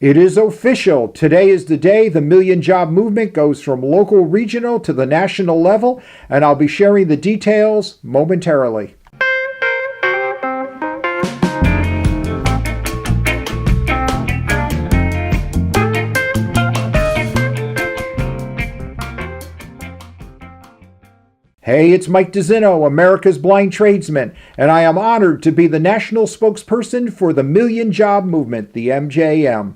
It is official. Today is the day the Million Job Movement goes from local, regional to the national level, and I'll be sharing the details momentarily. Hey, it's Mike DeZinno, America's Blind Tradesman, and I am honored to be the national spokesperson for the Million Job Movement, the MJM.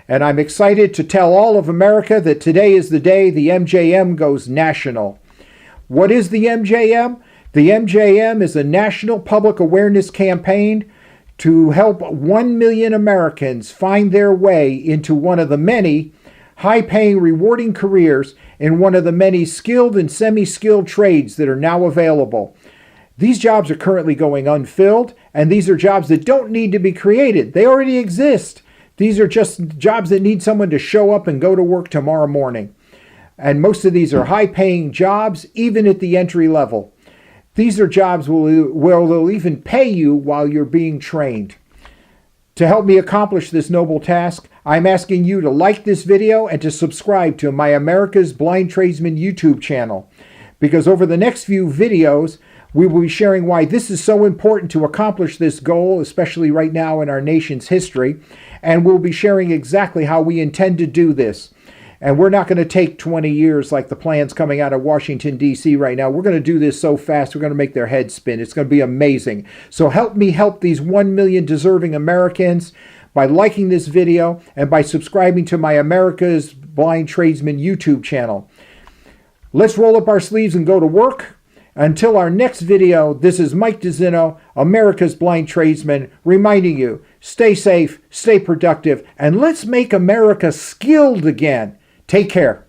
And I'm excited to tell all of America that today is the day the MJM goes national. What is the MJM? The MJM is a national public awareness campaign to help 1 million Americans find their way into one of the many high-paying, rewarding careers in one of the many skilled and semi-skilled trades that are now available. These jobs are currently going unfilled, and these are jobs that don't need to be created. They already exist. These are just jobs that need someone to show up and go to work tomorrow morning. And most of these are high-paying jobs, even at the entry level. These are jobs where they'll even pay you while you're being trained. To help me accomplish this noble task, I'm asking you to like this video and to subscribe to my America's Blind Tradesman YouTube channel. Because over the next few videos, we will be sharing why this is so important to accomplish this goal, especially right now in our nation's history. And we'll be sharing exactly how we intend to do this. And we're not going to take 20 years like the plans coming out of Washington, D.C. right now. We're going to do this so fast, we're going to make their heads spin. It's going to be amazing. So help me help these 1 million deserving Americans by liking this video and by subscribing to my America's Blind Tradesman YouTube channel. Let's roll up our sleeves and go to work. Until our next video, this is Mike DeZinno, America's Blind Tradesman, reminding you, stay safe, stay productive, and let's make America skilled again. Take care.